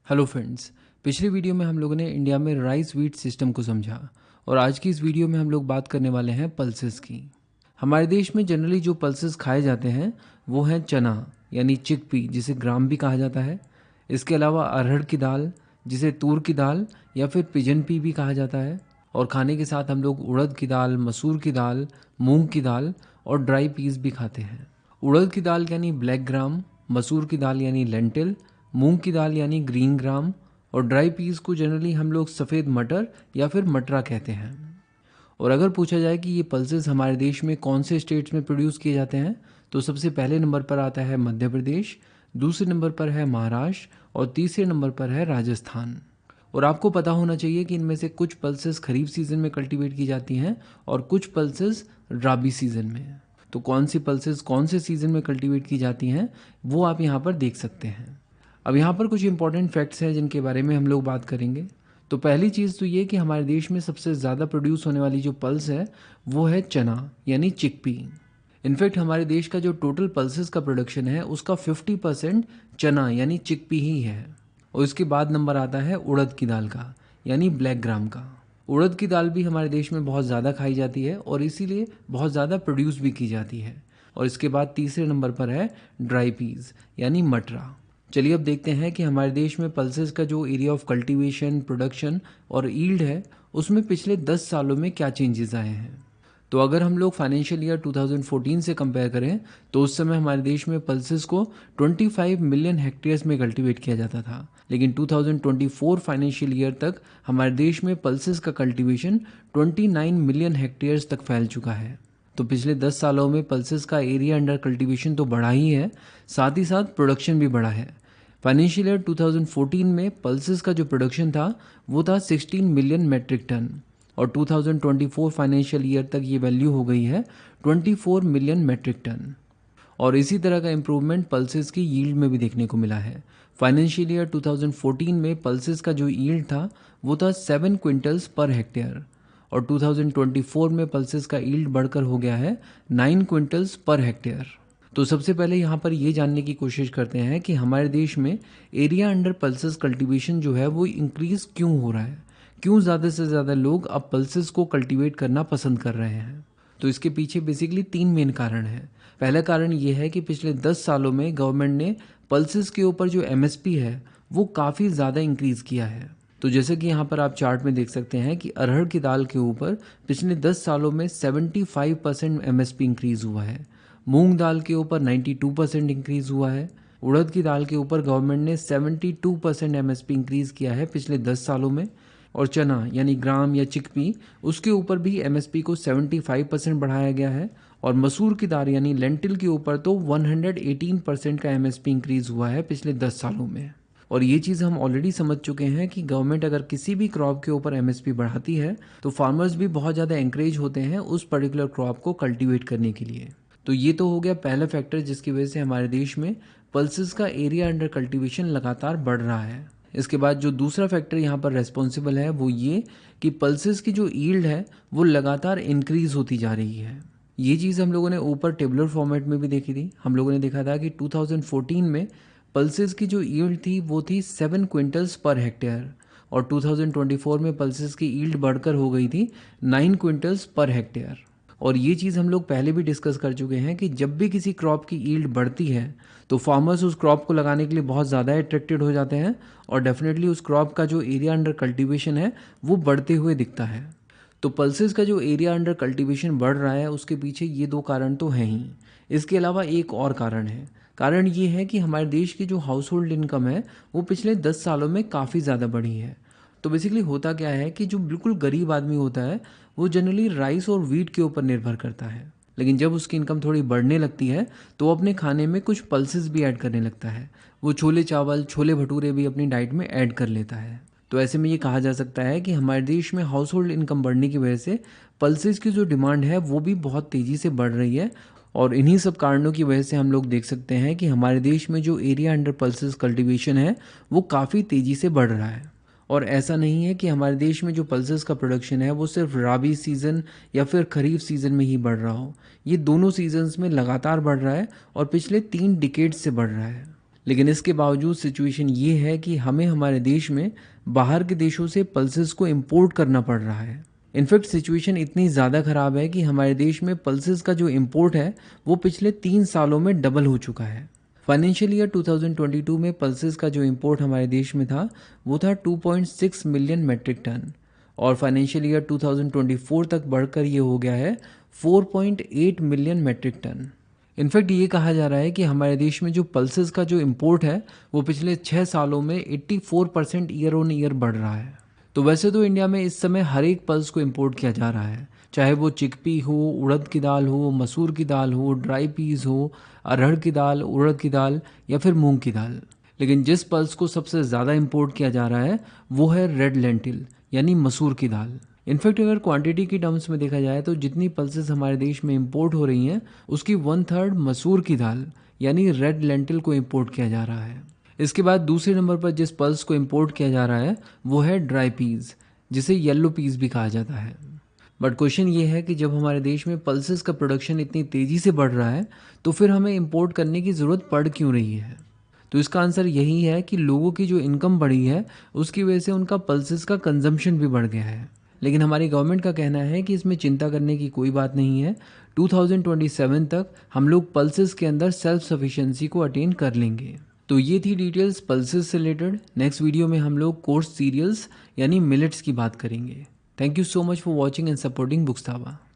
Hello friends. पिछली video में हम लोगों ने इंडिया में राइस व्हीट सिस्टम को समझा और आज की इस वीडियो में हम लोग बात करने वाले हैं पल्सेस की। हमारे देश में जनरली जो पल्सेस खाए जाते हैं वो हैं चना यानी चिकपी जिसे ग्राम भी कहा जाता है। इसके अलावा अरहर की दाल जिसे तूर की दाल या फिर पिजन पी भी कहा जाता है। और खाने के साथ हम लोग उड़द की दाल, मसूर की दाल, मूंग की दाल और ड्राई पीस भी खाते हैं। उड़द की दाल यानी ब्लैक ग्राम, मसूर की दाल यानी लेंटिल, मूंग की दाल यानी ग्रीन ग्राम और ड्राई पीस को जनरली हम लोग सफ़ेद मटर या फिर मटरा कहते हैं। और अगर पूछा जाए कि ये पल्सेस हमारे देश में कौन से स्टेट्स में प्रोड्यूस किए जाते हैं तो सबसे पहले नंबर पर आता है मध्य प्रदेश, दूसरे नंबर पर है महाराष्ट्र और तीसरे नंबर पर है राजस्थान। और आपको पता होना चाहिए कि इनमें से कुछ पल्सेस खरीफ सीजन में कल्टीवेट की जाती हैं और कुछ पल्सेस राबी सीजन में। तो कौन सी पल्सेस कौन से सीजन में कल्टीवेट की जाती हैं वो आप यहाँ पर देख सकते हैं। अब यहाँ पर कुछ इंपॉर्टेंट फैक्ट्स हैं जिनके बारे में हम लोग बात करेंगे। तो पहली चीज़ तो ये कि हमारे देश में सबसे ज़्यादा प्रोड्यूस होने वाली जो पल्स है वो है चना यानी चिकपी। इनफैक्ट हमारे देश का जो टोटल पल्सेस का प्रोडक्शन है उसका 50% चना यानी चिकपी ही है। और इसके बाद नंबर आता है उड़द की दाल का यानी ब्लैक ग्राम का। उड़द की दाल भी हमारे देश में बहुत ज़्यादा खाई जाती है और इसीलिए बहुत ज़्यादा प्रोड्यूस भी की जाती है। और इसके बाद तीसरे नंबर पर है ड्राई पीस यानी मटरा। चलिए अब देखते हैं कि हमारे देश में पल्सेस का जो एरिया ऑफ कल्टीवेशन, प्रोडक्शन और ईल्ड है उसमें पिछले 10 सालों में क्या चेंजेस आए हैं। तो अगर हम लोग फाइनेंशियल ईयर 2014 से कंपेयर करें तो उस समय हमारे देश में पल्सेस को 25 मिलियन हेक्टेयर्स में कल्टीवेट किया जाता था, लेकिन 2024 फाइनेंशियल ईयर तक हमारे देश में पल्सेस का कल्टीवेशन 29 मिलियन हेक्टेयर्स तक फैल चुका है। तो पिछले 10 सालों में पल्सेस का एरिया अंडर कल्टीवेशन तो बढ़ा ही है, साथ ही साथ प्रोडक्शन भी बढ़ा है। फाइनेंशियल ईयर 2014 में पल्सेस का जो प्रोडक्शन था वो था 16 मिलियन मेट्रिक टन और 2024 फाइनेंशियल ईयर तक ये वैल्यू हो गई है 24 मिलियन मेट्रिक टन। और इसी तरह का इम्प्रूवमेंट पल्सेस की यील्ड में भी देखने को मिला है। फाइनेंशियल ईयर 2014 में पल्सेस का जो यील्ड था वो था 7 क्विंटल्स पर हेक्टेयर और 2024 में पल्सेस का यील्ड बढ़कर हो गया है 9 क्विंटल्स पर हेक्टेयर। तो सबसे पहले यहाँ पर ये जानने की कोशिश करते हैं कि हमारे देश में एरिया अंडर पल्सेस कल्टीवेशन जो है वो इंक्रीज़ क्यों हो रहा है, क्यों ज़्यादा से ज़्यादा लोग अब पल्सेस को कल्टीवेट करना पसंद कर रहे हैं। तो इसके पीछे बेसिकली 3 मेन कारण हैं। पहला कारण ये है कि पिछले 10 सालों में गवर्नमेंट ने पल्सेस के ऊपर जो एमएसपी है वो काफ़ी ज़्यादा इंक्रीज़ किया है। तो जैसे कि यहाँ पर आप चार्ट में देख सकते हैं कि अरहर की दाल के ऊपर पिछले 10 सालों में 75% एमएसपी इंक्रीज़ हुआ है, मूंग दाल के ऊपर 92% इंक्रीज़ हुआ है, उड़द की दाल के ऊपर गवर्नमेंट ने 72% एमएसपी इंक्रीज़ किया है पिछले 10 सालों में, और चना यानी ग्राम या चिकपी उसके ऊपर भी एमएसपी को 75% बढ़ाया गया है, और मसूर की दाल यानी लेंटिल के ऊपर तो 118% का एमएसपी इंक्रीज़ हुआ है पिछले 10 सालों में। और ये चीज़ हम ऑलरेडी समझ चुके हैं कि गवर्नमेंट अगर किसी भी क्रॉप के ऊपर एमएसपी बढ़ाती है तो फार्मर्स भी बहुत ज़्यादा एंकरेज होते हैं उस पर्टिकुलर क्रॉप को कल्टीवेट करने के लिए। तो ये तो हो गया पहला फैक्टर जिसकी वजह से हमारे देश में पल्सेस का एरिया अंडर कल्टीवेशन लगातार बढ़ रहा है। इसके बाद जो दूसरा फैक्टर यहाँ पर रेस्पॉन्सिबल है वो ये कि पल्सेस की जो यील्ड है वो लगातार इंक्रीज होती जा रही है। ये चीज़ हम लोगों ने ऊपर टेबुलर फॉर्मेट में भी देखी थी। हम लोगों ने देखा था कि 2014 में पल्सेस की जो यील्ड थी वो थी 7 क्विंटल्स पर हेक्टेयर और 2024 में पल्सेस की यील्ड बढ़कर हो गई थी 9 क्विंटल्स पर हेक्टेयर। और ये चीज़ हम लोग पहले भी डिस्कस कर चुके हैं कि जब भी किसी क्रॉप की यील्ड बढ़ती है तो फार्मर्स उस क्रॉप को लगाने के लिए बहुत ज़्यादा अट्रैक्टेड हो जाते हैं और डेफिनेटली उस क्रॉप का जो एरिया अंडर कल्टीवेशन है वो बढ़ते हुए दिखता है। तो पल्सेस का जो एरिया अंडर कल्टीवेशन बढ़ रहा है उसके पीछे ये 2 कारण तो हैं ही। इसके अलावा एक और कारण है। कारण ये है कि हमारे देश की जो हाउस होल्ड इनकम है वो पिछले 10 सालों में काफ़ी ज़्यादा बढ़ी है। तो बेसिकली होता क्या है कि जो बिल्कुल गरीब आदमी होता है वो जनरली राइस और व्हीट के ऊपर निर्भर करता है, लेकिन जब उसकी इनकम थोड़ी बढ़ने लगती है तो वो अपने खाने में कुछ पल्सेस भी ऐड करने लगता है। वो छोले चावल, छोले भटूरे भी अपनी डाइट में ऐड कर लेता है। तो ऐसे में ये कहा जा सकता है कि हमारे देश में हाउस होल्ड इनकम बढ़ने की वजह से पल्सेस की जो डिमांड है वो भी बहुत तेज़ी से बढ़ रही है। और इन्हीं सब कारणों की वजह से हम लोग देख सकते हैं कि हमारे देश में जो एरिया अंडर पल्सेस कल्टीवेशन है वो काफ़ी तेज़ी से बढ़ रहा है। और ऐसा नहीं है कि हमारे देश में जो पल्सेस का प्रोडक्शन है वो सिर्फ राबी सीज़न या फिर खरीफ सीज़न में ही बढ़ रहा हो। ये दोनों सीजन्स में लगातार बढ़ रहा है और पिछले 3 डिकेड्स से बढ़ रहा है। लेकिन इसके बावजूद सिचुएशन ये है कि हमें हमारे देश में बाहर के देशों से पल्सेस को इंपोर्ट करना पड़ रहा है। इनफैक्ट सिचुएशन इतनी ज़्यादा ख़राब है कि हमारे देश में पल्सेस का जो इंपोर्ट है वो पिछले 3 सालों में डबल हो चुका है। फाइनेंशियल ईयर 2022 में पल्सेस का जो इंपोर्ट हमारे देश में था वो था 2.6 मिलियन मेट्रिक टन और फाइनेंशियल ईयर 2024 तक बढ़कर ये हो गया है 4.8 मिलियन मेट्रिक टन। इनफैक्ट ये कहा जा रहा है कि हमारे देश में जो पल्सेस का जो इंपोर्ट है वो पिछले 6 सालों में 84% ईयर ऑन ईयर बढ़ रहा है। तो वैसे तो इंडिया में इस समय हर एक पल्स को इंपोर्ट किया जा रहा है, चाहे वो चिकपी हो, उड़द की दाल हो, मसूर की दाल हो, ड्राई पीस हो, अरहर की दाल, उड़द की दाल या फिर मूंग की दाल। लेकिन जिस पल्स को सबसे ज़्यादा इंपोर्ट किया जा रहा है वो है रेड लेंटिल यानी मसूर की दाल। इनफैक्ट अगर क्वांटिटी की टर्म्स में देखा जाए तो जितनी पल्सेस हमारे देश में इंपोर्ट हो रही हैं उसकी 1/3 मसूर की दाल यानी रेड लेंटिल को इंपोर्ट किया जा रहा है। इसके बाद दूसरे नंबर पर जिस पल्स को इंपोर्ट किया जा रहा है वो है ड्राई पीस, जिसे येलो पीस भी कहा जाता है। बट क्वेश्चन ये है कि जब हमारे देश में पल्सेस का प्रोडक्शन इतनी तेज़ी से बढ़ रहा है तो फिर हमें इंपोर्ट करने की ज़रूरत पड़ क्यों रही है? तो इसका आंसर यही है कि लोगों की जो इनकम बढ़ी है उसकी वजह से उनका पल्सेस का कंजम्पशन भी बढ़ गया है। लेकिन हमारी गवर्नमेंट का कहना है कि इसमें चिंता करने की कोई बात नहीं है, 2027 तक हम लोग पल्सेस के अंदर सेल्फ सफिशिएंसी को अटेन कर लेंगे। तो ये थी डिटेल्स पल्सेस से रिलेटेड। नेक्स्ट वीडियो में हम लोग कोर्स सीरियल्स यानी मिलेट्स की बात करेंगे। Thank you so much for watching and supporting बुक्सताबा।